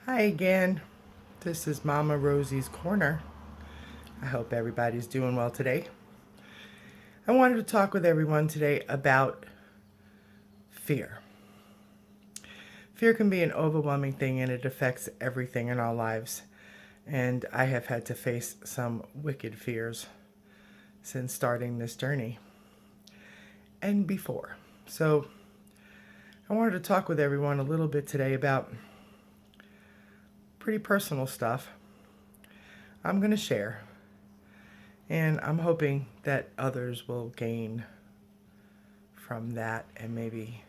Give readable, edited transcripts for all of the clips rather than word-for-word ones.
Hi again. This is Mama Rosie's Corner. I hope everybody's doing well today. I wanted to talk with everyone today about fear. Fear can be an overwhelming thing and it affects everything in our lives. And I have had to face some wicked fears since starting this journey and before. So I wanted to talk with everyone a little bit today about pretty personal stuff I'm going to share. And I'm hoping that others will gain from that and maybe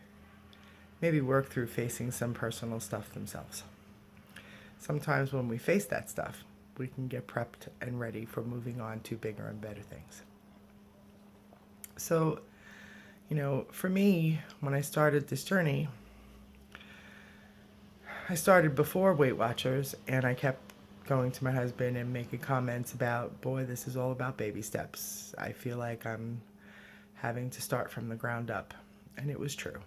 work through facing some personal stuff themselves. Sometimes when we face that stuff, we can get prepped and ready for moving on to bigger and better things. So, for me, when I started this journey, I started before Weight Watchers and I kept going to my husband and making comments about, boy, this is all about baby steps. I feel like I'm having to start from the ground up. And it was true.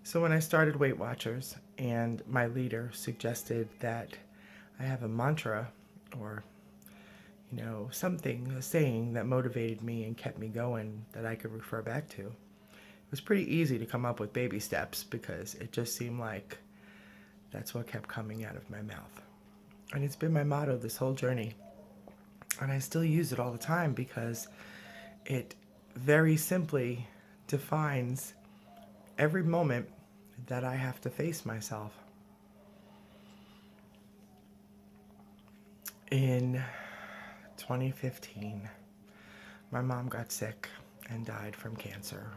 So when I started Weight Watchers and my leader suggested that I have a mantra or, something, a saying that motivated me and kept me going that I could refer back to, it was pretty easy to come up with baby steps because it just seemed like that's what kept coming out of my mouth. And it's been my motto this whole journey. And I still use it all the time because it very simply defines every moment that I have to face myself. In 2015, my mom got sick and died from cancer.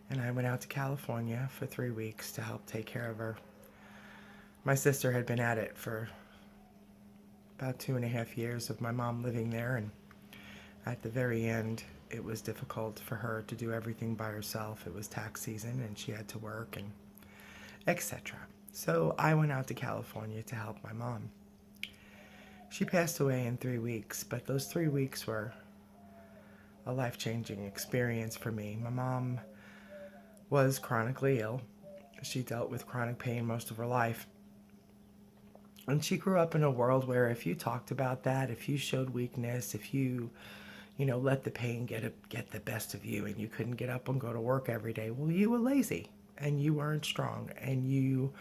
And I went out to California for 3 weeks to help take care of her. My sister had been at it for about 2.5 years of my mom living there, and at the very end, it was difficult for her to do everything by herself. It was tax season and she had to work and etc. So I went out to California to help my mom. She passed away in 3 weeks, but those 3 weeks were a life-changing experience for me. My mom was chronically ill. She dealt with chronic pain most of her life. And she grew up in a world where if you talked about that, if you showed weakness, if you let the pain get the best of you and you couldn't get up and go to work every day, well, you were lazy and you weren't strong and you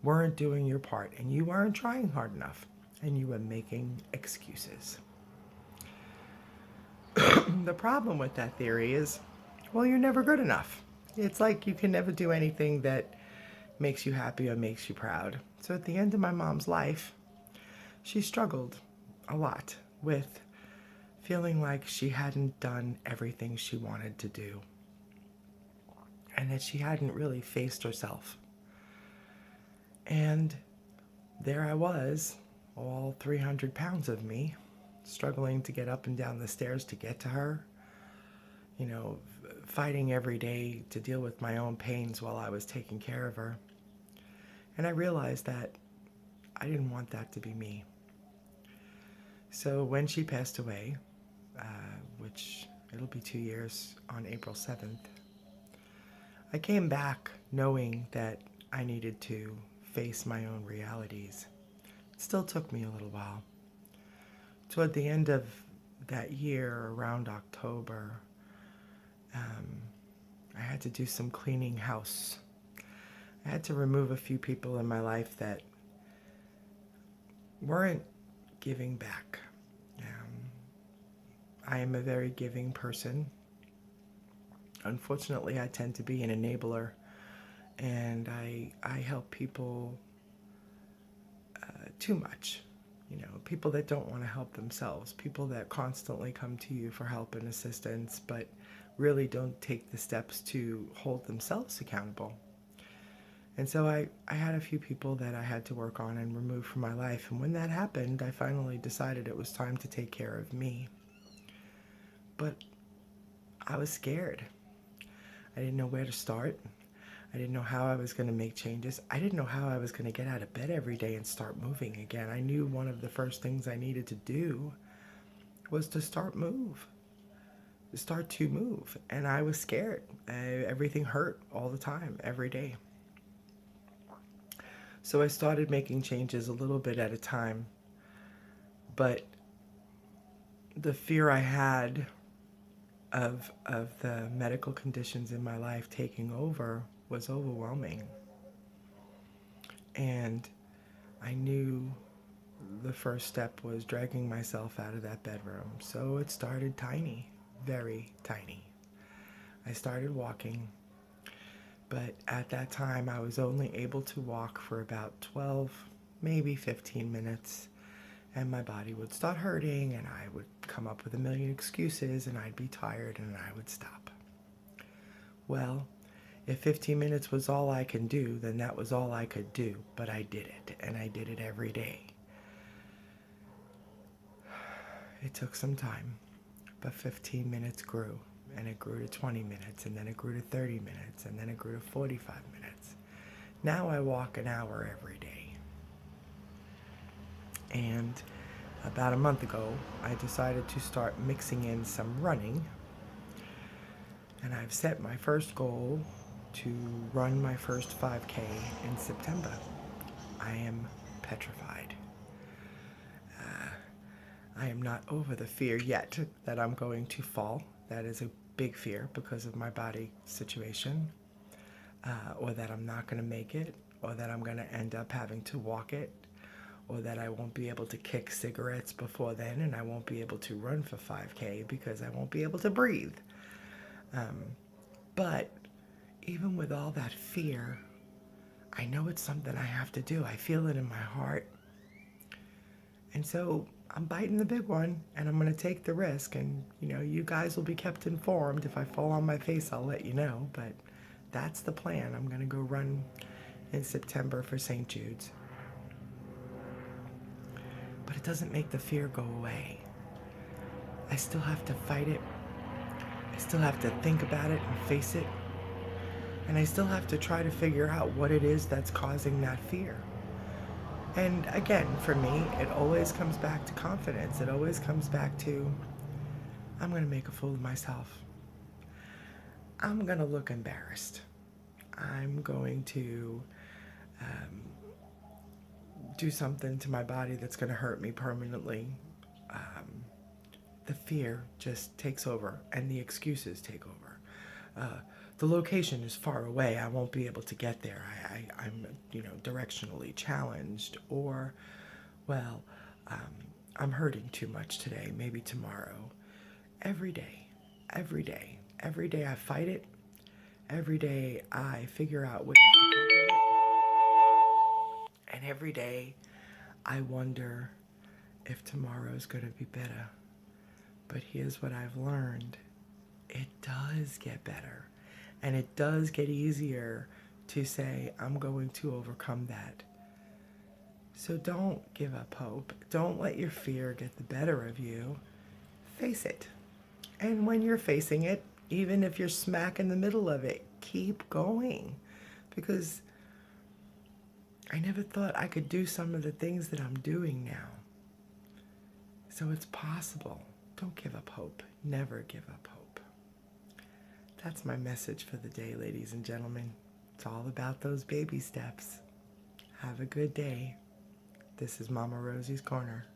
weren't doing your part and you weren't trying hard enough and you were making excuses. The problem with that theory is, well, you're never good enough. It's like you can never do anything that makes you happy or makes you proud. So at the end of my mom's life, she struggled a lot with feeling like she hadn't done everything she wanted to do and that she hadn't really faced herself. And there I was, all 300 pounds of me, struggling to get up and down the stairs to get to her, fighting every day to deal with my own pains while I was taking care of her. And I realized that I didn't want that to be me. So when she passed away, which it'll be 2 years on April 7th, I came back knowing that I needed to face my own realities. It still took me a little while. Toward the end of that year, around October, I had to do some cleaning house. I had to remove a few people in my life that weren't giving back. I am a very giving person. Unfortunately, I tend to be an enabler, and I help people too much. People that don't want to help themselves, people that constantly come to you for help and assistance, but really don't take the steps to hold themselves accountable. And so I had a few people that I had to work on and remove from my life. And when that happened, I finally decided it was time to take care of me. But I was scared. I didn't know where to start. I didn't know how I was going to make changes. I didn't know how I was going to get out of bed every day and start moving again. I knew one of the first things I needed to do was to start to move. And I was scared. Everything hurt all the time, every day. So I started making changes a little bit at a time, but the fear I had of the medical conditions in my life taking over was overwhelming. And I knew the first step was dragging myself out of that bedroom. So it started tiny, very tiny. I started walking, but at that time I was only able to walk for about 12, maybe 15 minutes, and my body would start hurting and I would come up with a million excuses and I'd be tired and I would stop. Well, if 15 minutes was all I can do, then that was all I could do, but I did it, and I did it every day. It took some time, but 15 minutes grew, and it grew to 20 minutes, and then it grew to 30 minutes, and then it grew to 45 minutes. Now I walk an hour every day. And about a month ago, I decided to start mixing in some running, and I've set my first goal to run my first 5K in September. I am petrified. I am not over the fear yet that I'm going to fall. That is a big fear because of my body situation, or that I'm not going to make it, or that I'm going to end up having to walk it, or that I won't be able to kick cigarettes before then and I won't be able to run for 5K because I won't be able to breathe. But even with all that fear, I know it's something I have to do. I feel it in my heart. And so I'm biting the big one, and I'm going to take the risk. And, you guys will be kept informed. If I fall on my face, I'll let you know. But that's the plan. I'm going to go run in September for St. Jude's. But it doesn't make the fear go away. I still have to fight it. I still have to think about it and face it. And I still have to try to figure out what it is that's causing that fear. And again, for me, it always comes back to confidence. It always comes back to, I'm going to make a fool of myself. I'm going to look embarrassed. I'm going to do something to my body that's going to hurt me permanently. The fear just takes over, and the excuses take over. The location is far away. I won't be able to get there. I'm directionally challenged, or, well, I'm hurting too much today. Maybe tomorrow. Every day, every day, every day I fight it. Every day I figure out ways to cope with it. And every day I wonder if tomorrow's going to be better. But here's what I've learned. It does get better. And it does get easier to say, I'm going to overcome that. So don't give up hope. Don't let your fear get the better of you. Face it. And when you're facing it, even if you're smack in the middle of it, keep going. Because I never thought I could do some of the things that I'm doing now. So it's possible. Don't give up hope. Never give up hope. That's my message for the day, ladies and gentlemen. It's all about those baby steps. Have a good day. This is Mama Rosie's Corner.